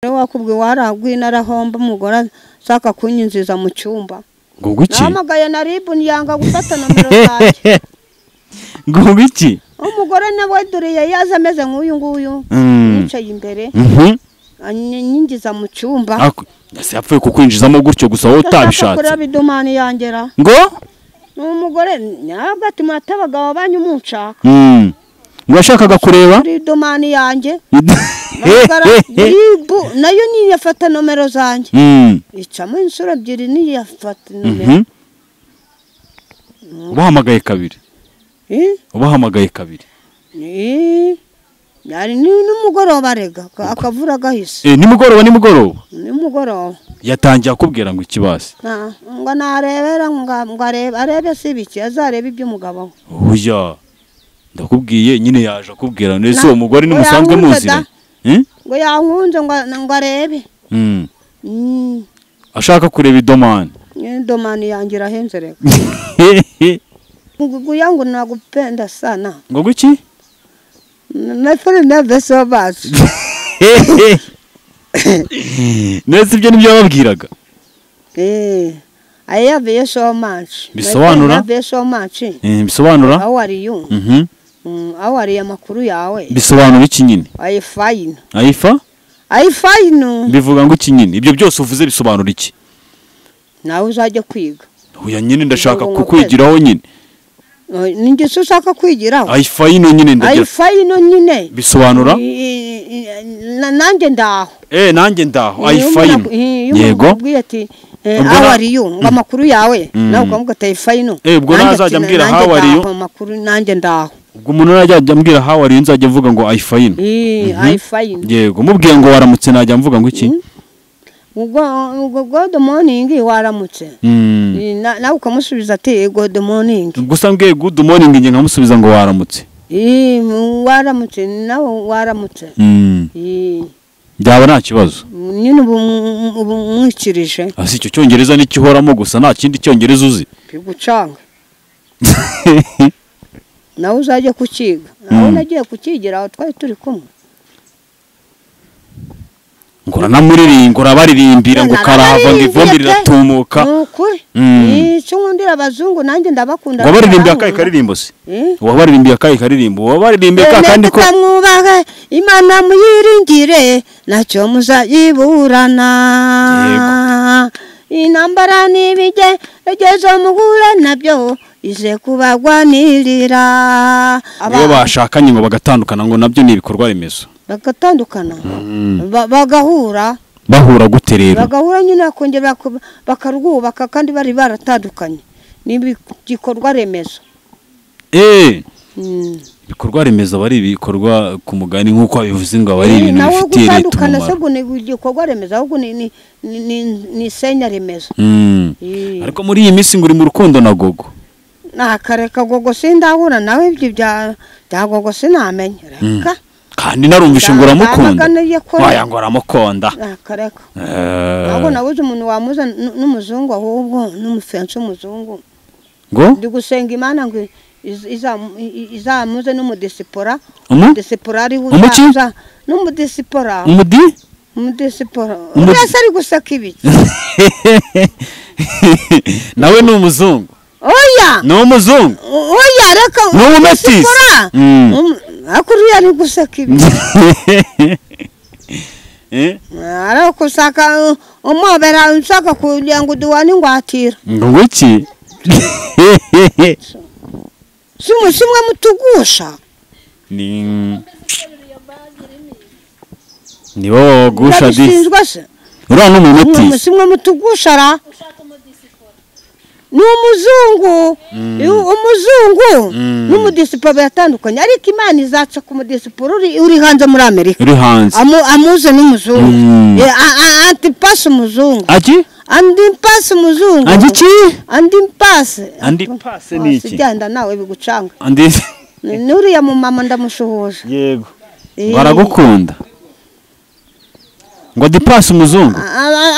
wakubwe waragwina arahomba umugore saka kunyinziza mu cyumba ngo iki namagaye na ribu nyanga gufata nomero zanjye ngo iki umugore nawe duriye yaza ameze nk'uyu nguyu yicaye imbere nyinjiza mu cyumba ese yapfuye kukwinjizamo gutyo gusa wowe utabishatse kuri bidomani yangera ngo umugore nyabwati matabaga banyu munshaka Mwashakaga kureba bidomani yanjye nayo ni yafata nomero zanjye icamo insura ebyiri ni yafata nomero bahamagaye kabiri bahamagaye kabiri yari n'umugoroba rega akavura gahise nimugoroba yatangiye akubwira ngo ikibase ngo narebera ngo arebe sibiki azareba iby'umugabo oya ndakubwiye nyine yaje akubwira nese uwo mugore ni musanzwe muzire ngo yankunze ngo arebe ashaka kureba idomani yangira henze rega ngo yangu nagupenda sana ngo guki nafuri never so much nese ibyo nibyo babwiraga I love you so much bisobanura bisobanura how are you how are you amakuru yawe bisobanura iki nyine I fine bivuga ngo iki nyine ibyo byose uvuze bisobanura iki nawe uzajya kwiga oya nyine ndashaka kukwigiraho nyine ninjye ushaka kwigiraho I fine nyine ndagira I fine nyine bisobanura nanjye ndaho nanjye ndaho I fine yego ubwiye ati how are you ngo amakuru yawe nawe ukavuga ati I fine ubwo nazajya mbwira how are you amakuru nanjye ndaho ubwo umuntu najya mbwira how are you nzajya mvuga ngo I fine I fine yego mubwiye ngo waramutse najya mvuga ngo iki good morning waramutse nawe ukamusubiza ati good morning gusa mbwiye good morning nge nkamusubiza ngo waramutse waramutse nawe waramutse byaba nta kibazo nyine ubu mwikirije asi icyo cyongereza nikihoramo gusa nta kindi cyongereza uzi bigucanga nawe uzajya kukiga nawe nagiye kukigira aho twari turi kumwe ngora namuririmba urabaririmbira ngo karava ngo ivumbi riratumuka ukuri cyo nkundira abazungu nanjye ndabakunda wabaririmbye akaye karirimbo se wabaririmbye akaye karirimbo wabaririmbye kandi ko mwubahe Imana muyiringire nacyo muzayiburana intambara nibije egezo muhura nabyo ize kubagwanirira iyo bashakanye ngo bagatandukana ngo nabyo ni ibikorwa remezo bagatandukana bahura gute rero bagahura nyine akongera bakarwubaka kandi bari baratandukanye n'ibikorwa remezo ibikorwa remezo bari ibikorwa ku mugani nk'uko bivuze ngo bari ibintu bifitiye leta umumaro nawe ni igikorwa remezo ahubwo ni senya remezo ariko muri iyi minsi ngo uri mu rukundo na gogo nakareka gogo sindahura nawe ibyo bya gogo sinamenya reka kandi narumvishe ngo uramukunda waya ngo aramukonda nakareka ahubwo nabuze umuntu wamuza n'umuzungu ahubwo n'umufensi w'umuzungu ngo ndi gusenga Imana ngo izamuze n'umudisipora ari uzaza n'umudisipora urasa ari gusaka ibiki nawe ni umuzungu oya ni umuzungu oya reka ni umumetisi akuriye ari gusaka ibiki ara kusaka umobera ushaka kugira ngo duwane ngwatira ngo iki simwe mutugusha ni wowe wagusha uriya ni umumetisi simwe mutugusha ra ni umuzungu n'umudisipo batandukanye ariko Imana izaca ku mudisipo uri hanze muri Amerika uri hanze amuze n'umuzungu antipasi umuzungu andipasi umuzungu andipasi ni iki sigenda nawe bigucanga nuriya mu mama ndamushuhuje yego baragukunda ngo dipasi umuzungu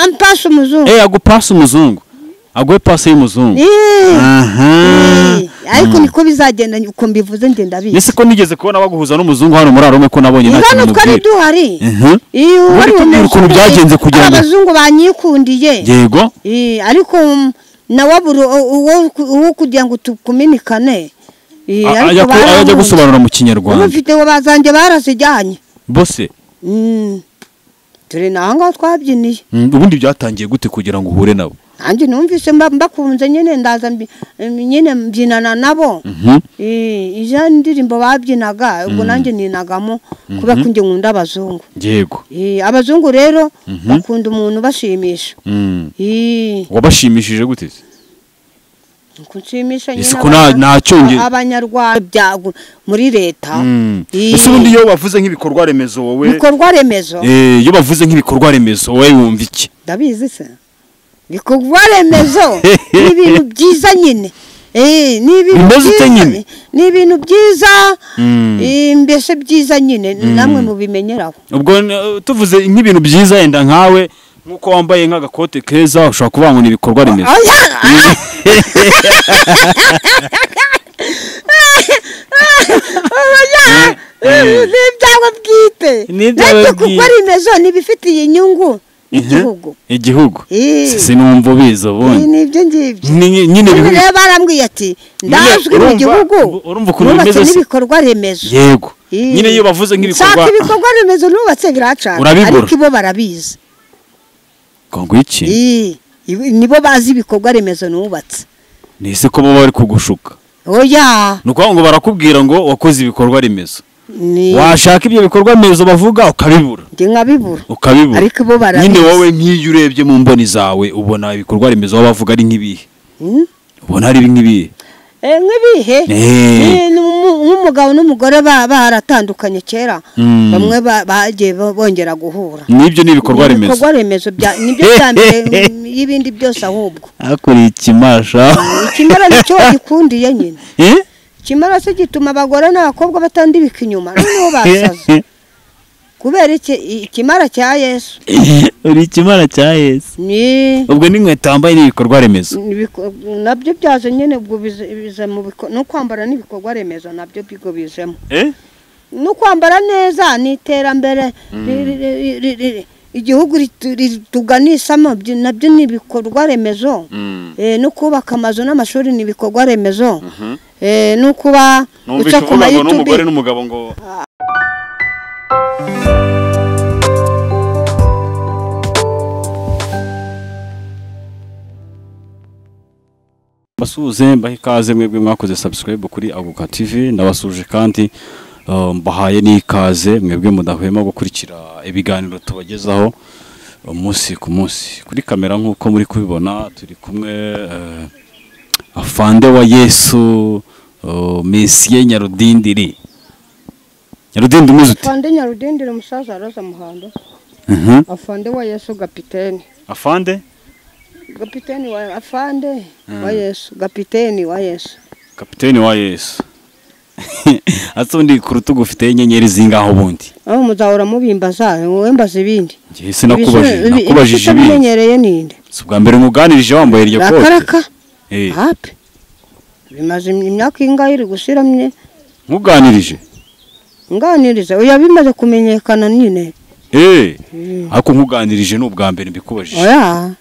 ampasi umuzungu agupasi umuzungu agwe pase y'umuzungu. Ariko niko bizagenda uko mbivuze nge ndabizi. Ese ko nigeze kubona baguhuza n'umuzungu hano muri Arome ko nabonye nta kintu. Hano twari duhari. Iyo wari ukuntu byagenze kugira ngo abazungu banyikundiye. Yego. Ariko nawaburu uwo kugira ngo tukuminikane. Ajya gusobanura mu Kinyarwanda. Bafite bazanje barasijyanye. Bose. Turi nanga twabyiniye. Ubundi byatangiye gute kugira ngo uhure nabo? Anje numvise mbakunze nyene ndaza nyene mbyinana nabo. Ija ndirimbo babyinaga ubwo nanjye ninagamo kuba kunje nkunda abazungu. Yego. Abazungu rero bakunda umuntu bashimisha. Wabashimishije gute? Kunshimisha nyine. Isuku nacyonge Abanyarwanda muri leta. Ese ubundi yo bavuze nk'ibikorwa remezo wowe. Bikorwa remezo. Yo bavuze nk'ibikorwa remezo wowe wumva iki? Ndabizi se. Bikorwa remezo ni ibintu byiza nyine. Ni ibintu byiza. Mbese byiza nyine namwe mubimenyeraho. Ubwo tuvuze nk'ibintu byiza yenda nkawe nkuko wambaye nk'agakote keza ushobora kuvuga ngo ni ibikorwa remezo. Nibyawe bwite. Nibyo kuko remezo nibifitiye inyungu igihugu. Sinumva bizo bundi. Nibyo ngibyo. Nyine rero barambwiye ati ndazwi mu gihugu. Urumva ukuntu bimeze n'ibikorwa remezo. Yego. Nyine iyo bavuze nk'ibikorwa. Saka ibikorwa remezo nubatse biracana. Ariko ibo barabizi. Kongo iki? Nibo bazi ibikorwa remezo nubatse. Nise ko bo bari kugushuka. Oya. Nuko ngo barakubwira ngo wakoze ibikorwa remezo. Washaka ibyo bikorwa remezo bavuga ukabibura. Nkabibura. Ukabibura. Ariko bo barabizi. Nyine wowe nk'iyo urebye mu mboni zawe ubona ibikorwa remezo bavuga ari nk'ibihe? Ubona ari nk'ibihe? Nk'ibihe? Nk'umugabo n'umugore baratandukanye kera. Bamwe bagiye bongera guhura. Nibyo ni ibikorwa remezo. Ibikorwa remezo nibyo cyambere y'ibindi byose ahubwo. Akuri ikimasha. Ikimara nicyo gikundiye nyine. Kimara se gituma abagore n'abakobwa batandibika inyuma noneho basaza. Kubera ikimara cya Yesu. Uri ikimara cya Yesu. Ubwo n'inkweto wambaye n'ibikorwa remezo. Nabyo byaje nyene ubwo bize mu no kwambara n'ibikorwa remezo nabyo bigo bijemo. No kwambara neza ni iterambere igihugu tuganisamo nabyo ni ibikorwa remezo. No kubaka amazu n'amashuri ni ibikorwa remezo. No kuba uca ku YouTube n'umugore n'umugabo ngo basuze mbahe ikaze mwebwe mwakoze subscribe kuri Aguka TV ndabasuje kandi mbahaye n'ikaze mwebwe mudahwema gukurikira ibiganiro tubagezaho umunsi ku munsi kuri kamera nk'uko muri kubibona turi kumwe afande wa Yesu Mesiye Nyarudindiri. Nyarudindiri muzuti? Afande Nyarudindiri umusaza Roza Muhando. Afande wa Yesu Kapiteni. Afande? Kapiteni wa afande wa Yesu, kapiteni wa Yesu. Kapiteni wa Yesu. Asundi ku rutugu ufite inyenyeri zingaho bundi. Aho muzahora mubimbaza wowe mbaza ibindi. Ngiye nakubajije ibindi. Bimenyereye ninde? Si bwa mbere nguganirije wambaye iryo kote. Akaraka. Hape. Bimaze imyaka ingahe iri gushiramye? Nguganirije. Nganiriza oya bimaze kumenyekana nyine. Ako nkuganirije n'ubwa mbere mbikubajije. Oya.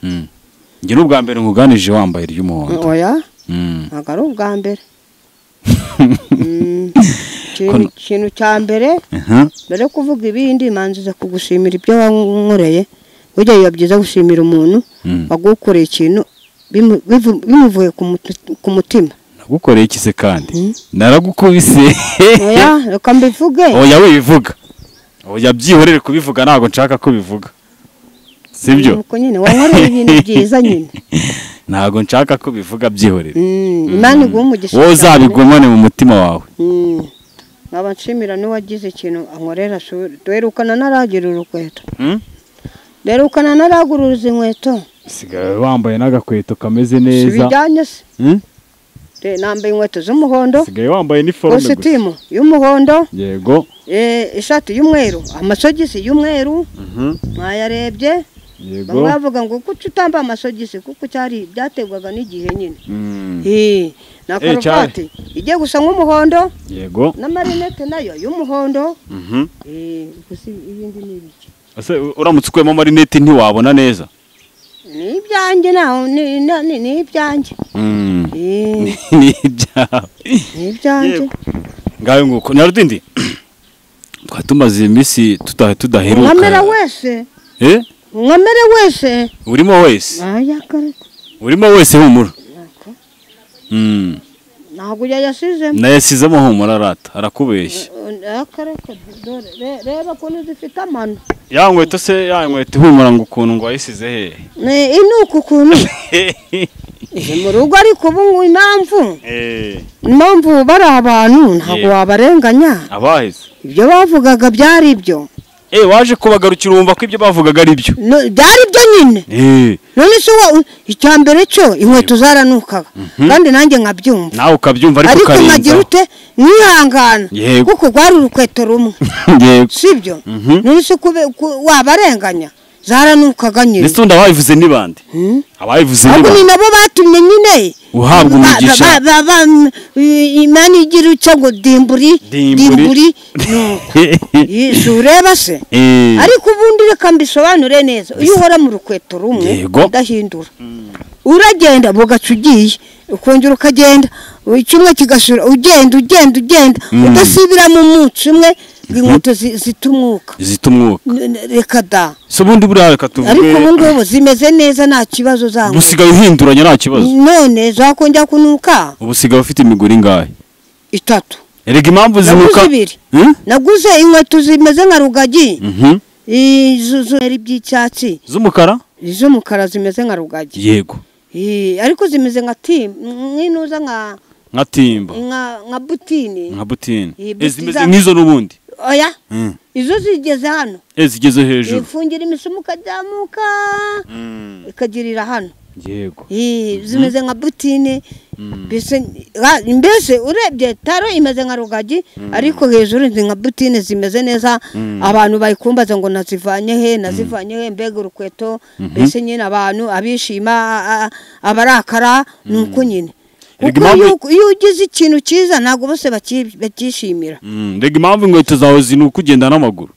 Nge n'ubwa mbere nguganirije wambaye iry'umuhondo. Oya. Agari ubwa mbere. Kintu cya mbere mbere kuvuga ibindi manziza kugushimira ibyo wankoreye burya biba byiza gushimira umuntu wagukoreye ikintu bimuvuye ku mutima. Nagukoreye iki se kandi naragukubise. Oya reka mbivuge. Oya wibivuga. Oya byihorere kubivuga ntago nshaka ko bivuga. Sibyo? Nuko nyine wankoreye ibintu byiza nyine. Ntago nshaka ko bivuga byihorere. Imana iguha umugisha. Wowe uzabigumane mu mutima wawe. Naba nshimira ni wagize ikintu ankorera shuri. Duherukana naragira urukweto. Duherukana naraguruza inkweto. Sigaye wambaye n'agakweto kameze neza. Sibijyanye se. Nambaye inkweto z'umuhondo. Sigaye wambaye niforme gusa. Kositimu y'umuhondo. Yego. Ishati y'umweru, amasogisi y'umweru. Mwayarebye. yego bavuga ngo kuko utamba amasogisi kuko cyari byategwaga n'igihe nyine na karuvati igiye gusa nk'umuhondo yego n'amarinete nayo y'umuhondo gusa ibindi ni ibiki ase uramutse ukuyemo amarinete ntiwabona neza ni ibyanjye naho ni ibyanjye ni ibyawe ni ibyanjye ngayo nguko narudindi twatumaze iminsi tudaheruka nkamera wese nkamere wese urimo wese ayakareka urimo wese humura ntabwo yayasizemo nayasizemo humura arata arakubeshya ayakareka reba ukuntu zifite amano ya nkweto se ya nkweto humura ngo ukuntu ngo wayisize hehe ni uku kuntu mu rugo ariko ubu ngubu impamvu bari abantu ntabwo wabarenganya abaheze ibyo bavugaga byari ibyo waje kubagarukira wumva ko ibyo bavugaga ari byo byari byo nyine none se icya mbere cyo inkweto zaranukaga kandi nanjye nkabyumva nawe ukabyumva ariko ukarinda ariko nkagira ute mwihangana kuko rwari urukweto rumwe sibyo none se wabarenganya zaranukaga nyine ndetse undi abayivuze ni bande abayivuze ni bande ni nabo batumye nyine uhabwa umugisha imana igira icyo ngo dimburi ureba se ariko ubundi reka mbisobanure neza iyo uhora mu rukweto rumwe udahindura uragenda bugaca ugiye ukongera ukagenda kimwe kigasura ugenda udasibira mu munsi umwe inkweto zitumwuka reka da so ubundi buriya reka tuvuge ariko ubu ngubu zimeze neza nta kibazo zangu usigaye uhinduranya nta kibazo none zakongera kunuka ubu usigaye ufite imiguru ingahe 3 erega impamvu zinuka naguze inkweto zimeze nka rugagi zuzuri by'icyatsi z'umukara zimeze nka rugagi yego ariko zimeze nka nk'inuza nka timba nka butini zimeze nk'izo n'ubundi oya izo zigeze hano zigeze hejuru ifungira imisumu ukazamuka ikagirira hano yego zimeze nka butini mbese urebye taro imeze nka rugagi ariko hejuru nka butine zimeze neza abantu bayikumbaza ngo nazivanye he mbega urukweto mbese nyine abantu abishima abarakara nuko nyine kuko iyo ugize ikintu cyiza ntabwo bose bakishimira mbega impamvu inkweto zawe zinuka ugenda n'amaguru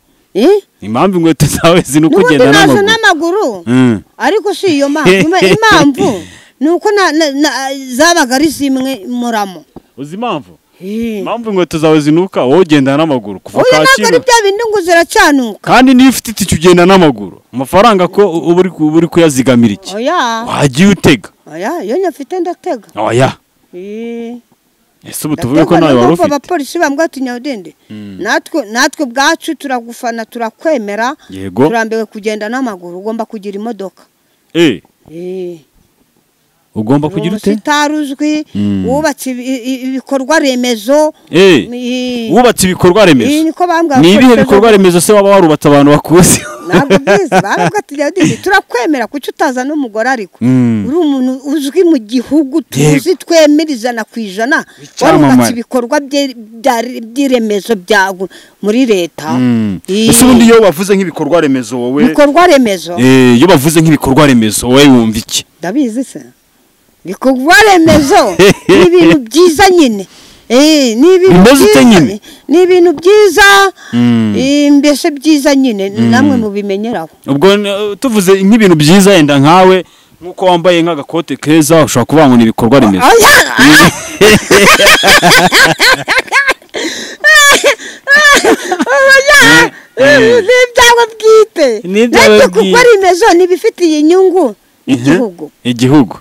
impamvu inkweto zawe zinuka ugenda n'amaguru ariko si iyo impamvu nuko zabaga ari zimwe muramo uzi impamvu inkweto zawe zinuka wowe ugenda n'amaguru kuva Kacyiru ari bya bindi ngo ziracyanuka kandi niyo ufite itike ugenda n'amaguru amafaranga ko uba uri kuyazigamira iki wagiye utega iyo nyafite ndatega ese ubu tuvuge ko nawe wari ufite abapolisi bambwa ati nyawudende natwe bwacu turagufana turakwemera turambiwe kugenda n'amaguru ugomba kugira imodoka ugomba kugira ute utaruzwi wubatse ibikorwa remezo wubatse ibikorwa remezo ni ibihe bikorwa remezo se waba warubatse abantu bakuzi ntabwo byiza baravuga ati turakwemera kuki utaza n'umugore ariko uri umuntu uzwi mu gihugu tuzi twemera 100% warubatse ibikorwa by'iremezo byago muri leta ese ubundi iyo bavuze nk'ibikorwa remezo wowe ibikorwa remezo iyo bavuze nk'ibikorwa remezo wowe wumva iki ndabizi se bikorwa remezo ni ibintu byiza nyine ni ibintu byiza mbese byiza nyine namwe mubimenyeraho ubwo tuvuze nk'ibintu byiza yenda nkawe nkuko wambaye nk'agakote keza ushobora kuvuga ngo ni ibikorwa remezo n'ibyago bwite natwe kuko remezo ntibifitiye inyungu igihugu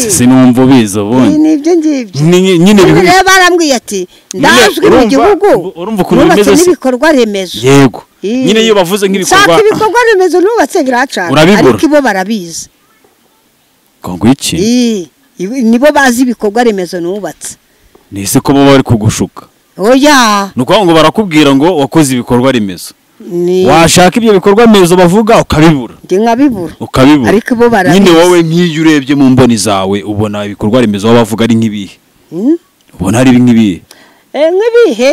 sinumva ubizi ubundi nibyo ngibyo nyine rero barambwiye ati ndazwi mu gihugu urumva ukuntu bimeze n'ibikorwa remezo yego nyine iyo bavuze nk'ibikorwa ibikorwa remezo nubatse biracana ariko ibo barabizi ngo iki nibo bazi ibikorwa remezo nubatse nise ko baba bari kugushuka oya nuko ngo barakubwira ngo wakoze ibikorwa remezo washaka ibyo bikorwa remezo bavuga ukabibura ariko bo barabizi nyine wowe nk'iyo urebye mu mboni zawe ubona ibikorwa remezo bavuga ari nk'ibihe ubona ari nk'ibihe nk'ibihe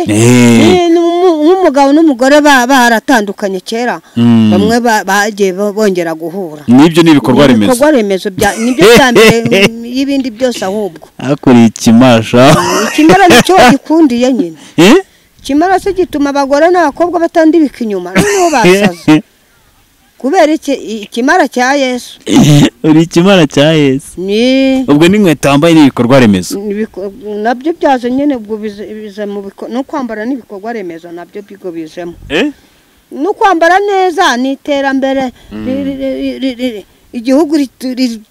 nk'umugabo n'umugore baratandukanye kera bamwe bagiye bongera guhura nibyo ni ibikorwa remezo nibyo cyambere y'ibindi byose ahubwo akuri ikimasha ikimara nicyo gikundiye nyine ikimara se gituma abagore n'abakobwa batandibika inyuma noneho basaza kubera ikimara cya Yesu uri ikimara cya Yesu ubwo n'inkweto wambaye n'ibikorwa remezo nabyo byaje nyine ubwo bize mu no kwambara n'ibikorwa remezo nabyo bigo bizemo no kwambara neza n'iterambere igihugu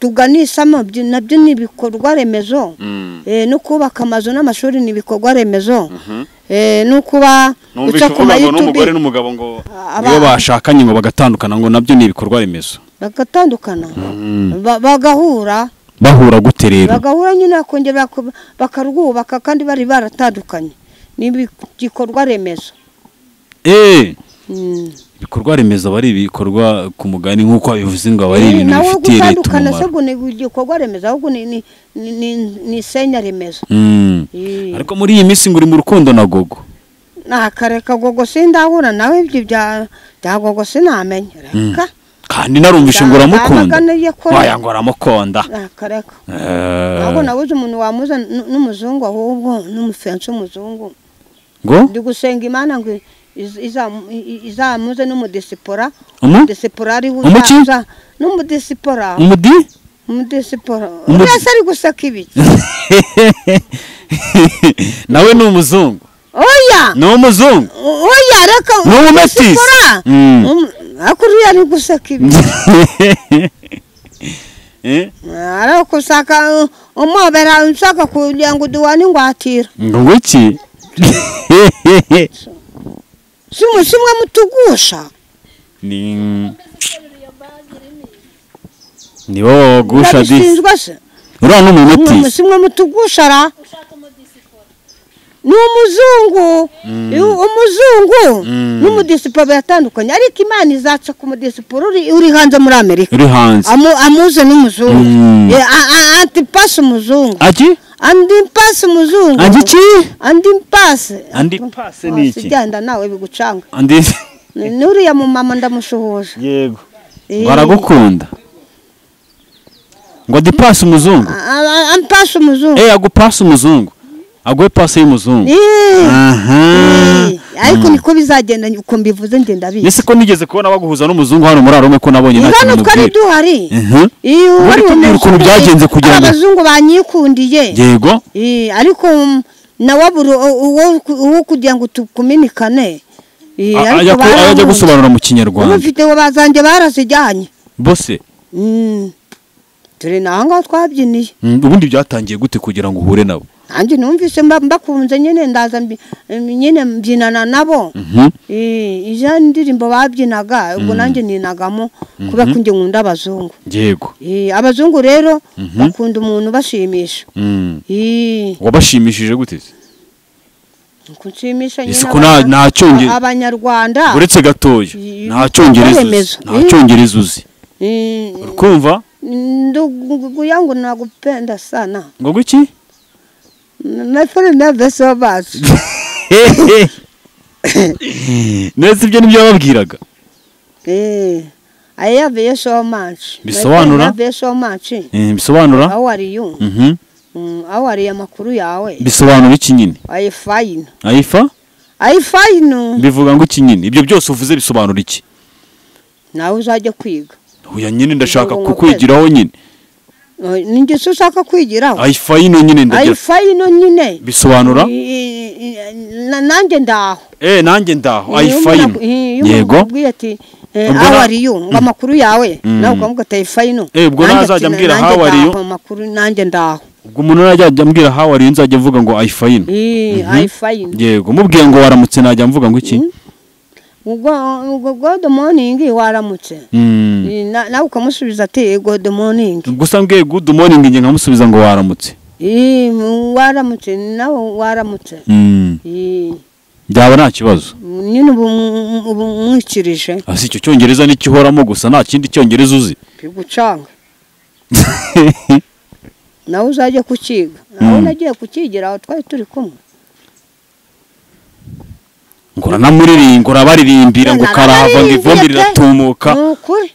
tuganisamo nabyo n'ibikorwa remezo no kubaka amazu n'amashuri n'ibikorwa remezo no kuba uca ku YouTube n'umugore n'umugabo ngo iyo bashakanye ngo bagatandukana ngo nabyo ni ibikorwa remezo bagatandukana bagahura bahura gute rero bagahura nyine akongera bakarwubaka kandi bari baratandukanye ni igikorwa remezo ibikorwa remezo bari ibikorwa ku mugani nk'uko bivuze ngo bari ibintu bifitiye leta gutandukana se ngo ni igikorwa remezo ahubwo ni senya remezo ariko muri iyi minsi ngo uri mu rukundo na Gogo nakareka Gogo sindahura nawe ibyo bya Gogo sinamenya reka kandi narumvishe ngo uramukunda waya ngo aramukonda nakareka ahubwo nabuze umuntu wamuza n'umuzungu ahubwo n'umufensi w'umuzungu ngo ndi gusenga Imana ngo izamuze n'umudisipora ari uzaza n'umudisipora umudisipora urasa ari gusaka ibiki nawe ni umuzungu oya ni umuzungu oya reka ni umumetisi akuriya ari gusaka ibiki arakusaka umobera nshaka kugira ngo duwane ingwatira ngo iki simwe mutugusha ni wowe wagusha di uriya ni umumetisi simwe mutugusha ra ni umuzungu n'umudisipora biratandukanye ariko Imana izaca ku mudisipora uri hanze muri Amerika uri hanze amuze n'umuzungu antipasi umuzungu andipasi umuzungu andipasi ni iki sijyanda nawe bigucanga nuriya mu mama ndamushuhuje yego baragukunda ngo dipasi umuzungu ampasi umuzungu agupasi umuzungu aguhe pasi y'umuzungu ariko niko bizagenda uko mbivuze ngenda bizi nese ko nigeze kubona baguhuza n'umuzungu hano muri Arome ko nabonye nta kintu twari duhari wari tumira ukuntu byagenze kugira ngo abazungu banyikundiye yego ariko nawaburu uwo kugira ngo tukuminikane ajya gusobanura mu Kinyarwanda ufite bazanjye barazijyanye bose turi nanga twabyiniye ubundi byatangiye gute kugira ngo uhure nabo nanjye numvise mbakunze nyine ndaza nyine mbyinana nabo ija ndirimbo babyinaga ubwo nanjye ninagamo kuba kunjye nkunda abazungu yego abazungu rero bakunda umuntu bashimisha wabashimishije gute kunshimisha nyine nta cyongereza abanyarwanda uretse gatoya nta cyongereza uzi ukumva ndugu yangu nakupenda sana ngo guki my friend never so much nese ibyo nibyo babwiraga I love you so much bisobanura bisobanura how are you how are amakuru yawe bisobanura iki nyine I fine bivuga ngo iki nyine ibyo byose uvuze bisobanura iki nawe uzajya kwiga uya nyine ndashaka kukwigiraho nyine ninjye ushaka kwigiraho ayifayino nyine ndagira ayifayino nyine bisobanura nanjye ndaho nanjye ndaho ayifayino yego ubwiye ati how are you ngo amakuru yawe nawe ukavuga ati ayifayino ubwo nazajya ambwira how are you amakuru nanjye ndaho ubwo umuntu najya ambwira how are you nzajya mvuga ngo ayifayino ayifayino yego mubwiye ngo waramutse najya mvuga ngo iki ubwo good morning waramutse nawe ukamusubiza ati good morning gusa mbwiye good morning nge nkamusubiza ngo waramutse waramutse nawe waramutse byaba nta kibazo nyine ubu mwikirije asi icyo cyongereza n'ikihoramo gusa nta kindi cyongereza uzi bigucanga nawe uzajya kukiga nawe nagiye kukigira aho twari turi kumwe ngo uranamuririmba urabaririmbira ngo karahava ngo ivumbi riratumuka nukuri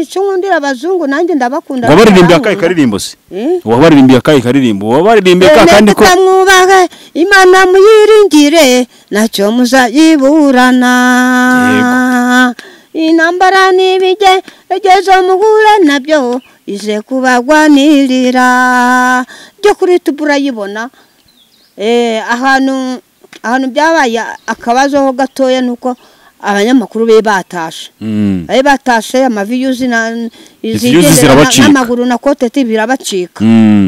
icyo nkundira abazungu nanjye ndabakunda wabaririmbiye akahe karirimbo se wabaririmbiye akahe karirimbo wabaririmbiye kandi ko mwubahe Imana muyiringire nacyo muzayiburana intambara n'ibige egezo muhure nabyo ize kubagwanirira byo kuri tuburayibona ahantu byabaye akabazo ho gatoya nuko abanyamakuru be batashe batashe amaviyuzi n'amaguru na koteti birabacika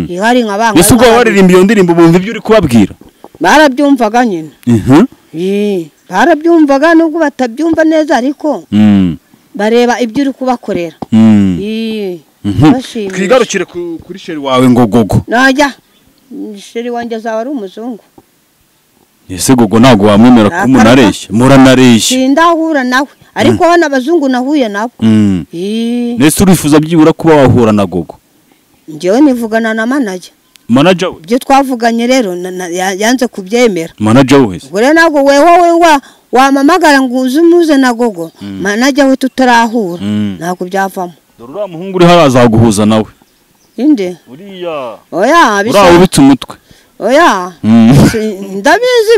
ihari nk'abanga ese ubwo waririmba iyo ndirimbo bumva ibyo uri kubabwira barabyumvaga nyine barabyumvaga nubwo batabyumva neza ariko bareba ibyo uri kubakorera twigarukire kuri sheri wawe ngo gogo najya sheri wanjye azaba ari umuzungu ese gogo ntabwo wamwemera ko umuntu areshya muranareshya sindahura nawe ariko hano abazungu nahuye nabo nese urifuza byibura kuba wahura na gogo njyewe nivugana na manager we ibyo twavuganye rero yanze kubyemera manager we ubwo rero ntabwo wewe wamamagara ngo uze na gogo manager we tutarahura ntabwo byavamo dore uriya muhungu uri haraza guhuza nawe inde uriya oya uriya ubitse umutwe oya ndabizi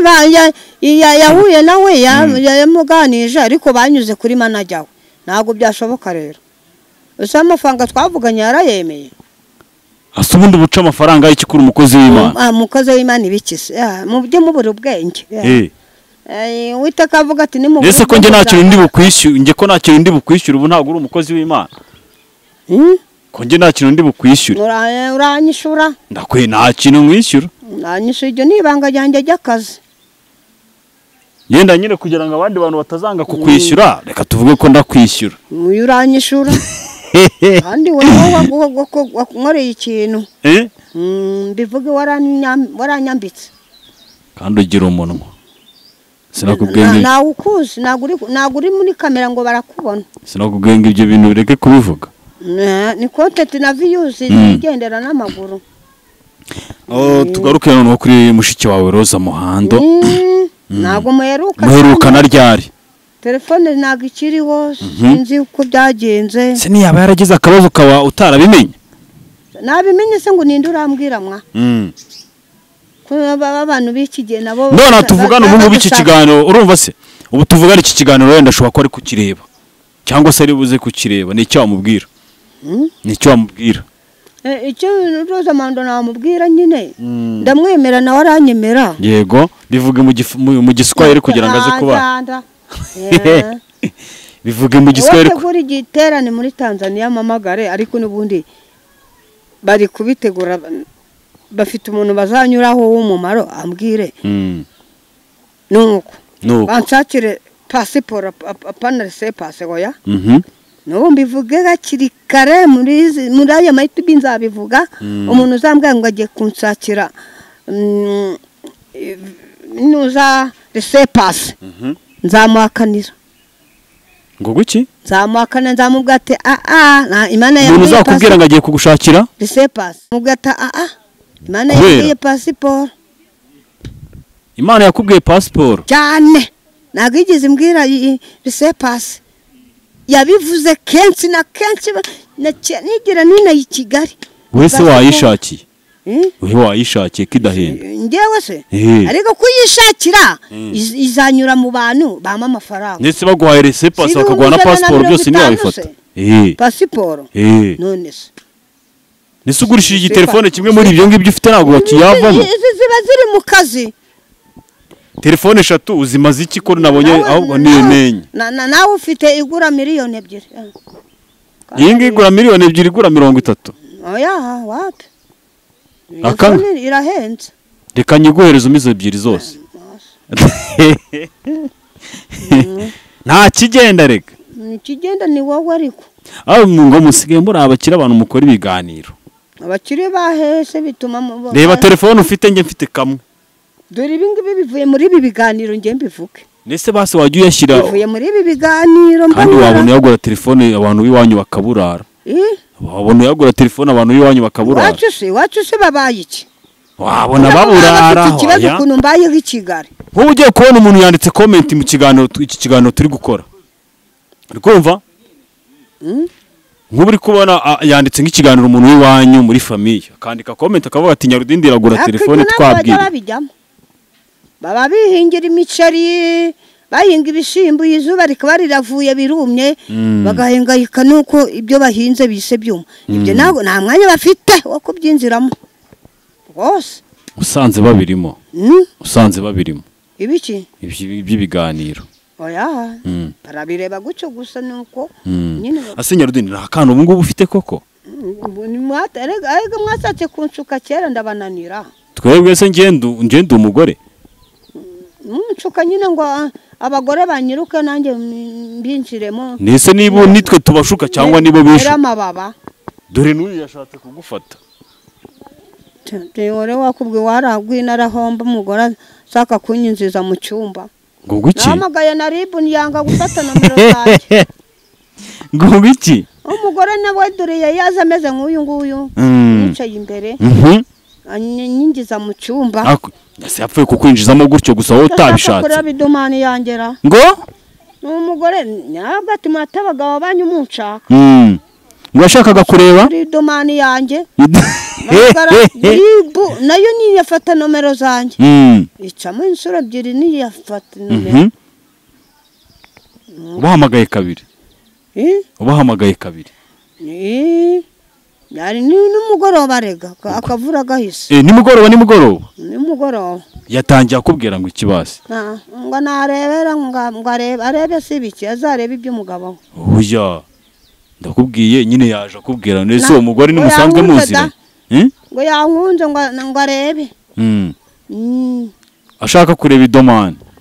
yahuye nawe yamuganije ariko banyuze kuri manager we ntabwo byashoboka rero ese amafaranga twavuganye yarayemeye asa ubundi buca amafaranga y'iki kuri umukozi w'Imana umukozi w'Imana ibikise mu byo mubura ubwenge witeka avuga ati nimubura ese ko nge nta kintu ndi bukwishyura nge ko nta kintu ndi bukwishyura ubu ntabwo uri umukozi w'Imana ko nge nta kintu ndi bukwishyura uranyishura ndakwe nta kintu nkwishyura nanyishyura iryo ni ibanga ryanjye ry'akazi yenda nyine kugira ngo abandi bantu batazanga kukwishyura reka tuvuge ko ndakwishyura uyu uranyishura kandi wowe wankoreye ikintu mbivuge waranyambitse kandi ugira umunwa sinakubwiye nawe ukuzi ntabwo uri muri kamera ngo barakubona sinakubwiye ngo ibyo bintu bireke kubivuga ni kontenti na viyuzi zigendera n'amaguru tugaruke noneho kuri mushiki wawe Roza Muhando ntabwo muherukana ryari telefone ntabwo ikiriho sinzi uko byagenze se niyaba yaragize akabazo ukaba utarabimenye nabimenye se ngo ninde urambwira mwa abantu b'iki gihe nabo none tuvugana ubu ngubu iki kiganiro urumva se ubu tuvugana iki kiganiro wenda ashobora ko ari kukireba cyangwa se ari buze kukireba ni icyo wamubwira icyo Roza Muhando namubwira nyine ndamwemera nawe aranyemera yego bivuge mu giswahili kugira ngo aze kuba bivuge mu giswahili ko kuri giterane muri Tanzania mamagare ariko nubundi bari kubitegura bafite umuntu bazanyuraho w'umumaro ambwire nuko banshakire passport apana se passe goya no mbivuge gakiri kare muri aya mahitbi nzabivuga umuntu uzambwira ngo agiye kunshakira nuza se passe nzamuhakanira ngo guki nzamuhakana nzamubwira ati Imana umuntu uzakubwira ngo agiye kugushakira se passe mubwira ati Imana yagiye passport Imana yakubwiye passport cyane ntabwo igeze mbwira se passe yabivuze kenshi na kenshi nigira nina i Kigali wese wayishakiye wayishakiye kidahenda ngewe se ariko kuyishakira izanyura mu bantu bama amafaranga ndetse baguhaye rese passe bakaguha na passport byose niyo wabifata passport none se nese ugurishije igitelefone kimwe muri ibyo ngibyo ufite ntabwo wakiyavamo ziba ziri mu kazi telefone 3 uzimaze iki ko nabonye ahubwo nenye nawe ufite igura miliyoni 2 iyi ngi igura miliyoni 2 igura 30 oya wapi akanga irahenze reka nyiguhereza umize 2 zose nta kigenda reka kigenda ni wowe ariko ngo musige muri abakira abantu mukora ibiganiro abakire bahese bituma reba telefone ufite nge mfite kamwe dore ibingibi bivuye muri ibi biganiro nge mbivuke nese base wajye uyashyira bivuye muri ibi biganiro kandi wabona yagura telefone abantu b'iwanyu bakaburara wabona yagura telefone abantu b'iwanyu bakaburara wacu se babaye iki wabona baburara ikibazo kuntu mbaye nk'Ikigali wowe ugiye kubona umuntu yanditse comment mu kiganiro iki kiganiro turi gukora uri kumva nk'ubu uri kubona yanditse nk'ikiganiro umuntu w'iwanyu muri famiye akandika comment akavuga ati Nyarudindi iragura telefone twabwira baba bihingira imiceri bahinga ibishimbo izuba rikaba riravuye birumye bagahengayika nuko ibyo bahinze bise byuma ibyo nta mwanya bafite wo kubyinziramo rwose usanze babirimo ibiki by'ibiganiro oya barabireba gucyo gusa nuko nyine ase Nyarudindi nta kantu ubu ngubu ufite koko arega mwasatse kunshuka kera ndabananira twebwe se ngende umugore ncuka nyine ngo abagore banyiruke nanjye mbinjiremo nese nibo nitwe tubashuka cyangwa nibo bishe amababa dore n'uyu yashatse kugufata Ore wakubwe waragwina arahomba umugore saka kunyinziza mu cyumba ngo guki namagaye na ribu yanga gufata nomero zanjye ngo guki umugore nawe dore yaza ameze nk'uyu nguyu yicaye imbere anyinjiza mu cyumba ese yapfuye kukwinjizamo gutyo gusa wowe utabishatse kuri bidomani yangera ngo umugore nyabwo ati matabaga banyu munshaka mwashakaga kureba kuri bidomani yanjye nayo ni yafata nomero zanjye icamo insura ebyiri ni yafata nomero ubahamagaye kabiri yari n'umugoroba rega akavura gahise nimugoroba yatangiye akubwira ngo ikibase ngo narebera ngo arebe si biki azareba iby'umugabo oya ndakubwiye nyine yaje akubwira nese uwo mugore ni musanzwe muzira ngo yankunze ngo arebe ashaka kureba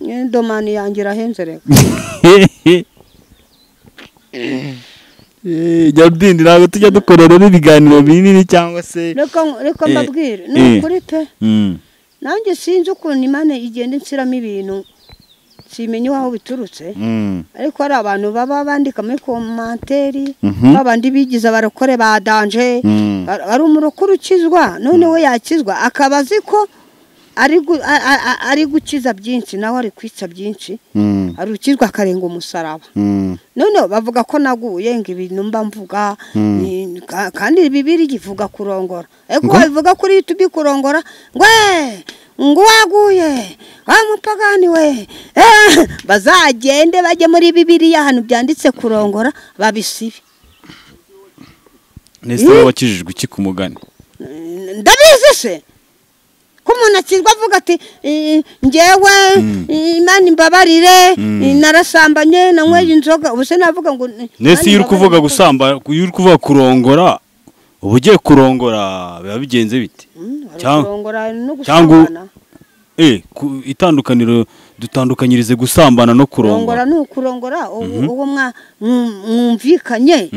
idomani yanjye irahenze rega Nyarudindi ntabwo tujya dukorera n'ibiganiro binini cyangwa se reka mbabwire ni ukuri pe nanjye sinzi ukuntu Imana igenda insiramo ibintu simenye aho biturutse ariko hari abantu baba bandika muri komanteri babandi bigize abarokore ba danje ari umurokore ukizwa none we yakizwa akaba azi ko ari gukiza byinshi nawe ari kwica byinshi ari ukizwa akarenga umusaraba none bavuga ko naguye ngo ibintu mba mvuga kandi Bibiliya ivuga kurongora ariko bavuga kuri YouTube kurongora ngo waguye wa mupagani we bazagende bajye muri Bibiliya hano byanditse kurongora babisibe nese wakijijwe iki ku mugani ndabizi se ko umuntu akizwa avuga ati njyewe Imana imbabarire narasambanye nanyweye inzoga ubuse navuga ngo nese iyo uri kuvuga gusamba iyo uri kuvuga kurongora ubu ugiye kurongora biba bigenze bite cyangwa itandukaniro dutandukanyirize gusambana no kurongora ni ukurongora uwo mwumvikanye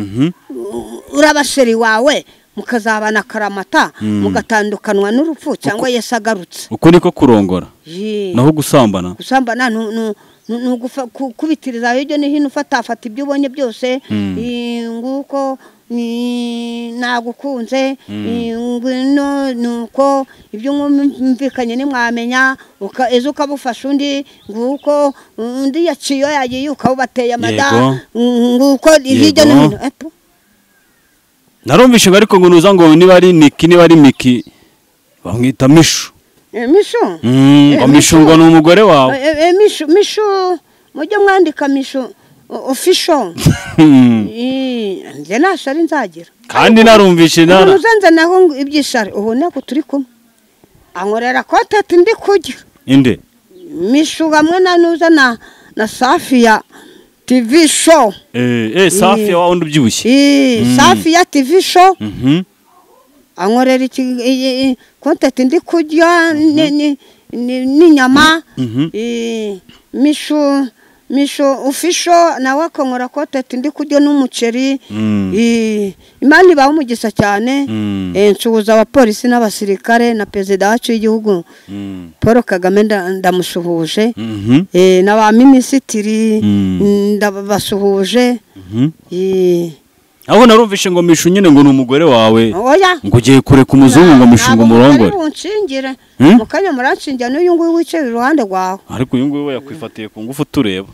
urabasheri wawe mukazabana karamata mugatandukanwa n'urupfu cyangwa Yesu agarutse uko niko kurongora naho gusambana kubitiriza hirya no hino ufata ibyo ubonye byose nguko nagukunze ngwino nuko ibyo mwumvikanye nimwamenya ejo ukabufasha undi nguko undi yaciye yagiye ukabubateye amada nguko hirya no hino narumvishe ariko ngo nuza ngo niba ari Miki bamwita Mishu Mishu ngo ni umugore wawe Mishu mujye mwandika Mishu official nje nashari nzagira kandi narumvishe uzanze naho ibyishari ubone ko turi kumwe ankorera kotete ndi kujya inde Mishu gamwe nanuza na Safia TV show Safia wa undi byibushye Safia TV show ankorera iki kotete ndi kujya n'inyama Mishu official nawe akongora kotete ndi kujya n'umuceri Imana ibaho umugisa cyane nsuhuza abapolisi n'abasirikare na perezida wacu w'igihugu Paul Kagame ndamusuhuje n'aba minisitiri ndabasuhuje aho narumvishe ngo mishu nyine ngo numugore wawe oya ngo ugiye kureka umuzungu ngo mishu ngo umurongore unshingire mukanya muranshingira n'uyu nguyu wicaye iruhande rwawe ariko uyu nguyu we yakwifatiye ku ngufu tureba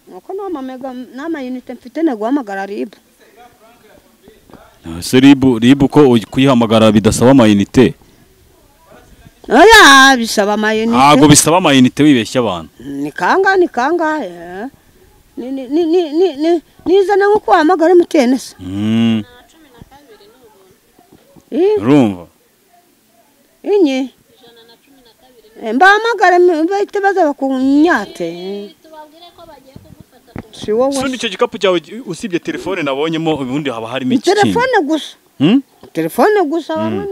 nuko n'amayinite mfite ntego guhamagara ribu se ribu ko kuyihamagara bidasaba amayinite oya bisaba amayinite ntabwo bisaba amayinite wibeshya abantu ni kangahe nizana nko kuhamagara MTN se urumva inye mbahamagare bahite baza bakunyate si wowe sundi icyo gikapu cyawe usibye telefone nabonyemo ubundi haba harimo iki telefone gusa telefone gusa bamwe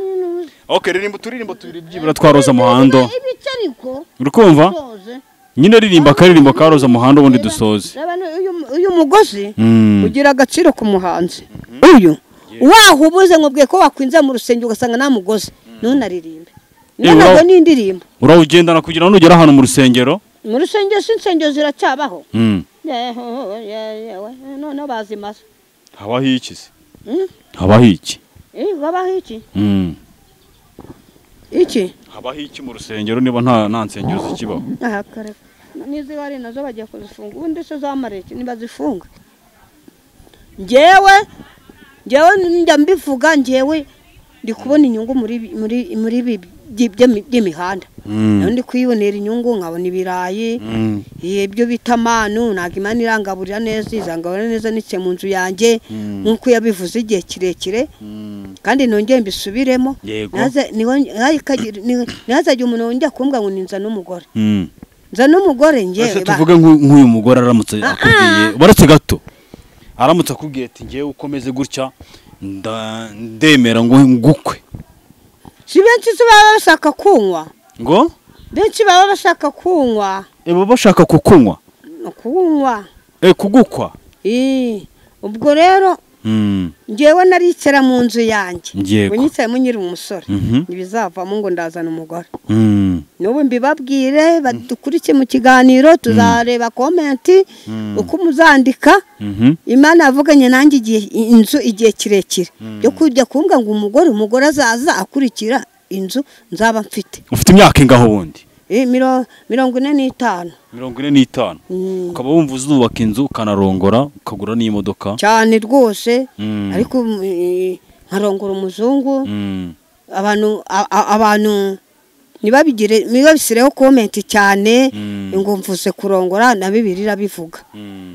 okay turirimbo byibura twaroza muhando ibicariko urukumva nyine ririmba karirimbo karoza muhando ubundi dusoze uyu mugozi ugira agaciro ku muhanzi uyu wahubuze ngo bwe ko wakwinza mu rusenge ugasanga nta mugozi none aririmbe none ni indirimbo urawugendana kugira ngo nugera hano mu rusengero insengero ziracyabaho none bazimaze habaho iki se habaho iki babaho iki iki habaho iki mu rusengero niba nta nsengero zikibaho kare niziba ari nazo bagiye kuzifunga ubundi se zamareke niba zifunga njyewe njya mbivuga njyewe ndi kubona inyungu muri by'imihanda ndi kwibonera inyungu nkabona ibirayi ibyo bita manu ntabwo Imana irangaburira neza izangaburira neza nike mu nzu yanjye nk'uko yabivuze igihe kirekire kandi nongeye mbisubiremo ntihazajye umuntu wongera kumbwa ngo ninza n'umugore nza n'umugore njyewe tuvuge nk'uyu mugore aramutse akubwiye baretse gato aramutse akubwiye ati ngewe ukomeze gutya ndemera ngo ngukwe si benshi baba bashaka kunywa ngo benshi baba bashaka kunywa baba bashaka kukunywa kugukwa ubwo rero ngewe narikera mu nzu yanjye unyicayemo nyiri umusore ntibizavamo ngo ndazana umugore n'ubu mbibabwire badukurikiye mu kiganiro tuzareba komenti uko muzandika Imana yavuganye nanjye igihe kirekire yo kujya kumbwa ngo umugore azaza akurikira inzu nzaba mfite ufite imyaka ingaho wundi 45 ukaba wumva uzubaka inzu ukanarongora ukagura n'imodoka cyane rwose ariko nkarongora umuzungu abantu ntibabisireho komenti cyane ngo mvuze kurongora na Bibiliya bivuga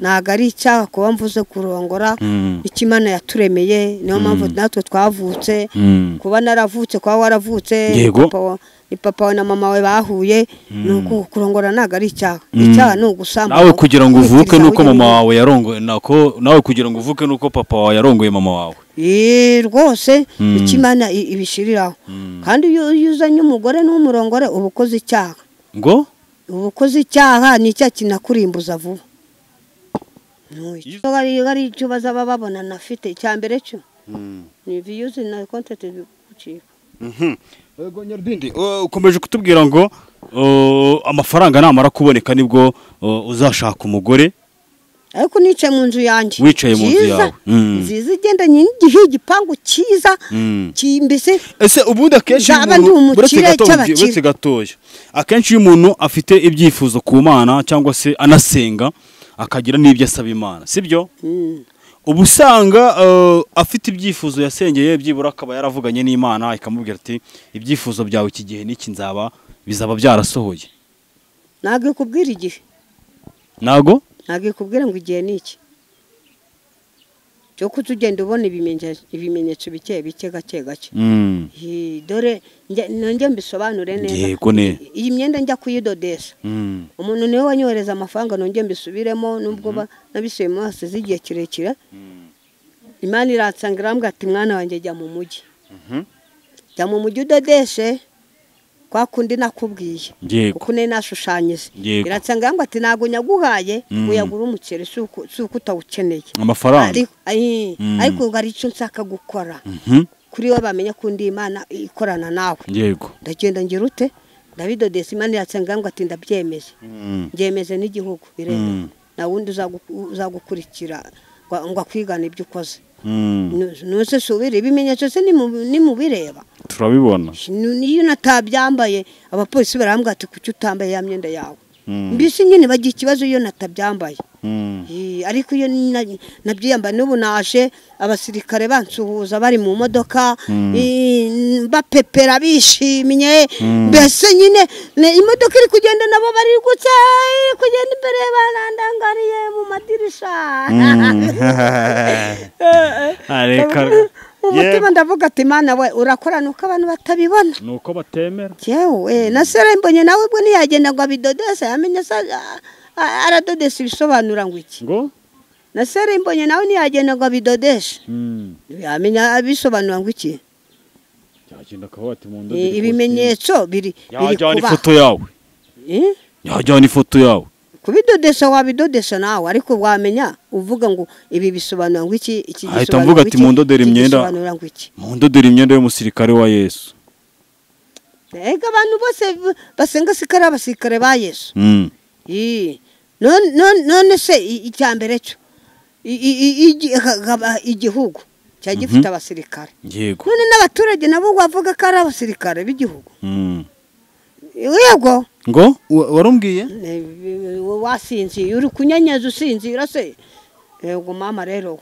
ntabwo ari icyaha kuba mvuze kurongora Imana yaturemeye niyo mpamvu natwe twavutse kuba naravutse kuba waravutse papa na mama we bahuye nuko kurongora ntabwo ari icyaha icyaha ni ugusamba nawe kugira ngo uvuke nuko mama wawe yarongoye nawe kugira ngo uvuke nuko papa wawe yarongoye mama wawe rwose Imana ibishiriraho kandi iyo uzanye umugore n'umurongore uba ukoze icyaha ngo uba ukoze icyaha ni icyaha kinakurimbuza vuba ari icyo bazaba babona nafite icya mbere cyo ni views na content bigucika ukomeje kutubwira ngo amafaranga namara kuboneka nibwo uzashaka umugore ariko nicaye mu nzu yanjye wicaye mu nzu yawe nziza igendanye n'igihe igipangu cyiza kimbese ese ubundi akenshi uretse gatoya akenshi iyo umuntu afite ibyifuzo ku Mana cyangwa se anasenga akagira n'ibyo asaba Imana sibyo ubu usanga afite ibyifuzo yasengeye byibura akaba yaravuganye n'Imana ikamubwira ati ibyifuzo byawe iki gihe n'iki bizaba byarasohoye ntabwo ikubwira igihe ntabwo ikubwira ngo igihe ni iki cyo kutugenda ubona ibimenyetso bike gake dore nongeye mbisobanure neza iyi myenda njya kuyidodesha umuntu niwe wanyohereza amafaranga nongeye mbisubiremo nubwo nabisubiyemo hasize igihe kirekire Imana iratsangira ambwa ati mwana wanjye jya mu mujyi udodeshe kwa kundi nakubwiye kuko ne nashushanyije iratsanga ngo ati nago nyaguhaye uyagura umuceri suko utawukeneye amafaranga ariko ngari icyo nsaka gukora kuri we bamenya kundi Imana ikorana nawe yego ndagenda ngira ute ndabidodesa Imana iratsanga ngo ati ndabyemeje ngemeze n'igihugu biremeye na wundi uzagukurikira ngo akwigane ibyo ukoze nuse subire ibimenyetso se ni mubireba turabibona niyo natabyambaye abapolisi barambwira ati kuki utambaye ya myenda yawe mbisi nyine bagira ikibazo iyo natabyambaye ariko iyo nabyiyambaye n'ubu naje abasirikare bansuhuza bari mu modoka bapepera bishimye mbese nyine imodoka iri kugenda nabo bari gutya kugenda imbere barandangariye mu madirisha umutima ndavuga ati mana we urakora nuko abantu batabibona nuko batemera yewe na sera mbonye nawe ubwo ntiyagenda ngo abidodese yamenye aradodesa ibisobanura ngo iki ngo na sera mbonye nawe ntiyagenda ngo abidodeshe yamenya abisobanura ngo iki yagenda akavuga ati mu ndodere ibimenyetso biri yajyana ifoto yawe yajyana ifoto yawe kubidodesha wabidodesha nawe ariko wamenya uvuga ngo ibi bisobanura ngo iki ahita mvuga ati mu ndodere imyenda mu ndodere imyenda y'umusirikare wa Yesu ega abantu bose basenga sikara abasirikare ba Yesu none se icyambere cyo igihugu cyagifite abasirikare yego none n'abaturage nabo bavuga ko ari abasirikare b'igihugu yego ngo warumbwiye wasinziye uri kunyanyaza usinzira se yego mama rero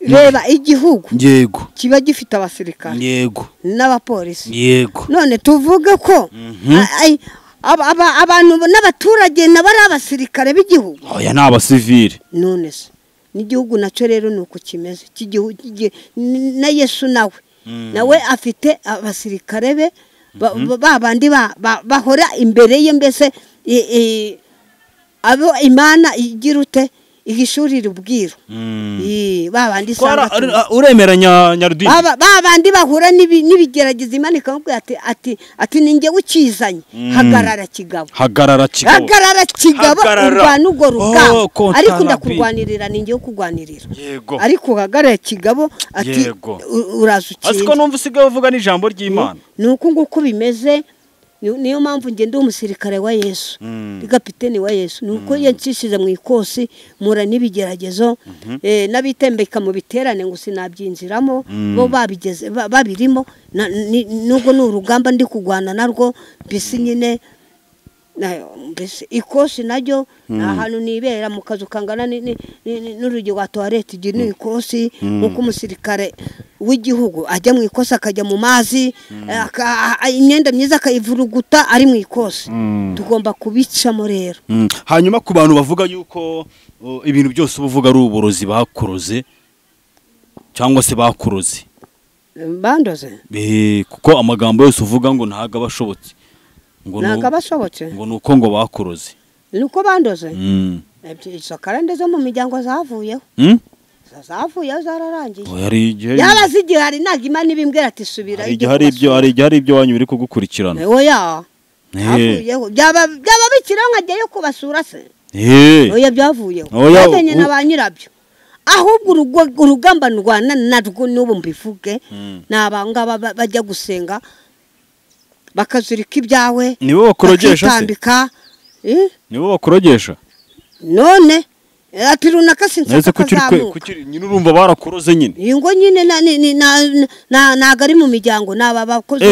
reba igihugu yego kiba gifite abasirikare yego n'abapolisi yego none tuvuge ko abantu n'abaturage nabari abasirikare b'igihugu oya ni abasivile none se n'igihugu nacyo rero nuko kimeze na Yesu nawe afite abasirikare be babandi bahora imbere ye mbese abo Imana igira ute igishurira ubwiru babandi uremeranya Nyarudini babandi bahura n'ibigerageza Imana ikamubwira ati ninge ukizanye hagarara kigabo urwana ugo rugamba ariko ndakurwanirira ninge ukugwanirira ariko hagarara kigabo ati urazukiye asiko numva usigaye uvuga n'ijambo ry'Imana nuko nguko bimeze niyo mpamvu ngende umusirikare wa Yesu kapiteni wa Yesu nuko yancishije mu ikosi mura n'ibigeragezo nabitembeka mu biterane ngo sinabyinjiramo bo babigeze babirimo nubwo n'urugamba ndi kugwana narwo bisi nyine ikosi naryo ahantu nibera mu kazu kangana n'urugi rwa toilette igihe n'ikosi nkuko umusirikare w'igihugu ajya mu ikosi akajya mu mazi imyenda myiza akayivuruguta ari mu ikosi tugomba kubicamo rero hanyuma ku bantu bavuga yuko ibintu byose uvuga ari uburozi bakuroze cyangwa se bakuroze bandoze kuko amagambo yose uvuga ngo ntago abashobotse ntago abashobotse ngo nuko ngo bakuroze nuko bandoze izo karande zo mu miryango zavuyeho zavuyeho zararangiye yaba zigihari ntago Imana ibimbwira ati subira hari ibyo wanyu biri kugukurikirana oya byaba bikira nkajyayo kubasura se oya byavuyeho bagenye na ba nyirabyo ahubwo urugamba ndwana narwo n'ubu mbivuge n'abangaba bajya gusenga bakazurika ibyawe nibo bakorogesha nibo bakorogesha none ati runaka sinshaka kazamuka nyine urumva barakuroze nyine ingo nyine naga ari mu miryango naba bakozi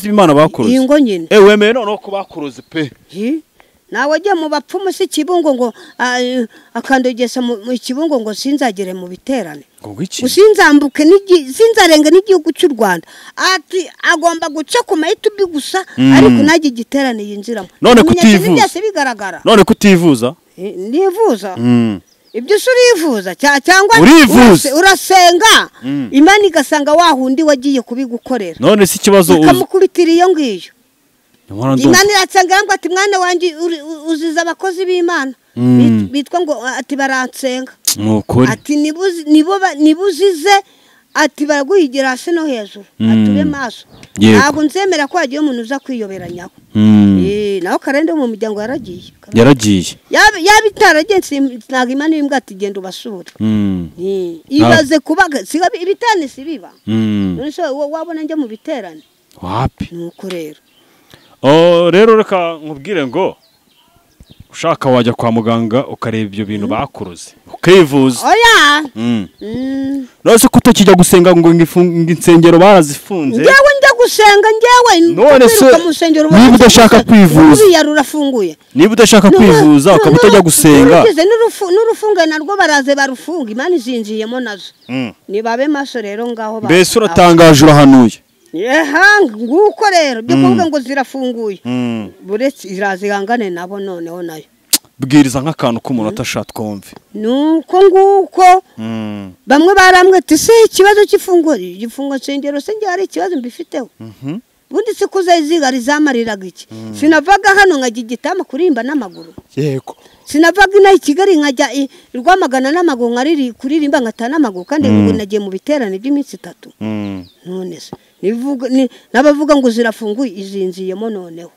b'Imana bakuroze ingo nyine wemeye noneho ko bakuroze pe nawe ajya mu bapfumu si kibungo ngo akandogesa mu kibungo ngo sinzagere mu biterane usinzambuke sinzarenge n'igihugu cy'u Rwanda ati agomba guca ku mayitubi gusa ariko najye igiterane yinjiramo none kutivuza bigaragara none kutivuza nivuza ibyo urivuza cyangwa urasenga Imana igasanga wahundi wagiye kubigukorera none si kibazo ukamukubitira iyo ngiyo Imana iratsanga ngo ati mwana wanjye uziza abakozi b'Imana bitwa ngo ati baransenga ati nibuzize ati baraguhigira hasi no hejuru atube maso ntabwo nzemera ko hagiye umuntu uza kwiyoberanyaho naho karende mu muryango yaragiye yaba itaragenze ntabwo Imana ibimbwa ati genda ubasura ibaze kubaga ibiterane si biba none se wabona njya mu biterane wapi nuko rero rero reka nkubwire ngo ushaka wajya kwa muganga ukareba ibyo bintu bakuroze ukivuza. oya nose kutakijya gusenga ngo insengero barazifunze. njyewe njya gusenga njyewe none se niba udashaka kwivuza rurafunguye, niba udashaka kwivuza ukaba utajya gusenga n'urufunge narwo baraze barufunga, Imana izinjiyemo nazo. nibabe maso rero ngaho mbese uratangaje urahanuye. nguko rero byo kuvuga ngo zirafunguye buretse irazihangane nabo noneho nayo. bwiriza nk'akantu k'umuntu atashaka twumve. nuko nguko bamwe barambwe ati se ikibazo cy'ifunguro igifungo nsengero se njye hari ikibazo mbifiteho. bundi se kuzayizigara izamariraga iki? sinavaga hano nkajya igitama kurimba n'amaguru. yego sinavaga inaha i Kigali nkajya Rwamagana n'amaguru nkariri kuririmba ngatana n'amaguru kandi ngo nagiye mu biterane by'iminsi 3. none se n'abavuga ngo zirafunguye izinziyemo noneho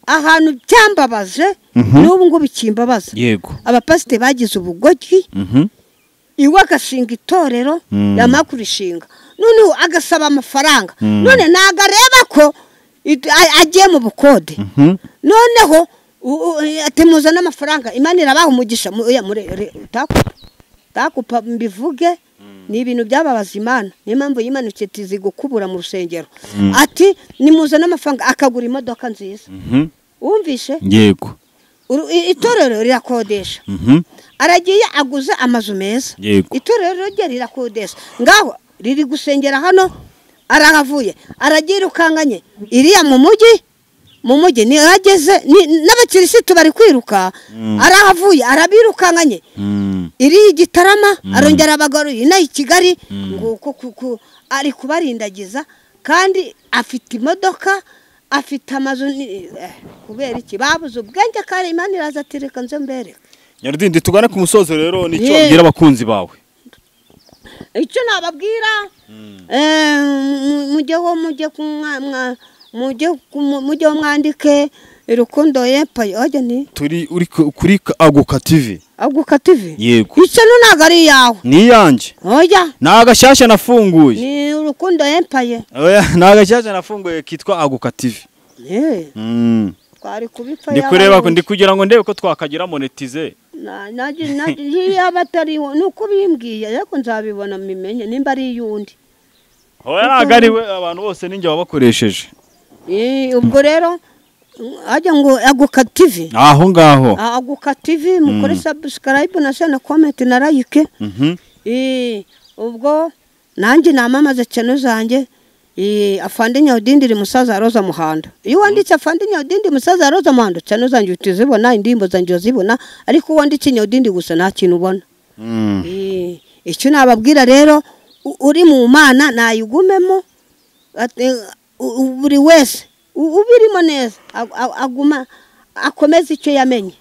ahantu cyambabaje n'ubu ngo bikimbabaza. yego abapasite bagize ubugoryi iwe agashinga itorero yamakurishinga noneho agasaba amafaranga none naga areba ko agiye mu bukode noneho atemuza n'amafaranga Imana irabaha umugisha takupa mbivuge ni ibintu byababaza Imana niyo mpamvu yimanutse tizi gukubura mu rusengero ati nimuza n'amafaranga akagura imodoka nziza. wumvishe? yego itorero rirakodesha aragiye aguze amazu meza. itorero rye rirakodesha ngaho riri gusengera hano arahavuye aragira ukanganye iriya mu mujyi ni ageze n'abakirisitu bari kwiruka arahavuye arabirukanganye iri Gitarama arongera abagaruye na i Kigali nguko ari kubarindagiza kandi afite imodoka afite amazu kubera iki babuze ubwenge kandi Imana iraza ati reka nze mbereka. Nyarudindi tugane ku musozo rero nicyo babwira abakunzi bawe. icyo nababwira mujye mwandike Rukundo Empire oje ni turi uri kuri Aguka TV. Aguka TV yego icyo nagari yawe ni yanje oya nagashyashya nafunguye ni Rukundo Empire oya nagashyashya nafunguye kitwa Aguka TV. twari kubipfa ndi kureba ko ndi kugira ngo ndebe ko twakagira monetize naje abatariho nuko bimbwiye ariko nzabibona mimenye nimba ari yundi oya nagariwe abantu bose ninjye wabakoresheje. ubwo rero ajya ngo Aguka TV aho ngaho Aguka TV mukore subscribe na share na comment na like. ubwo nanjye namamaza cyane zanjye afande Nyawudindiri musaza Roza Muhanda. iyo wanditse afande Nyawudindiri musaza Roza Muhanda cyane zanjye utizibona indimbo zanjye zibona ariko wanditse Nyawudindiri gusa nta kintu ubona. icyo nababwira rero uri mu Mana nayigumemo buri wese ubirimo neza aguma akomeza icyo yamenye.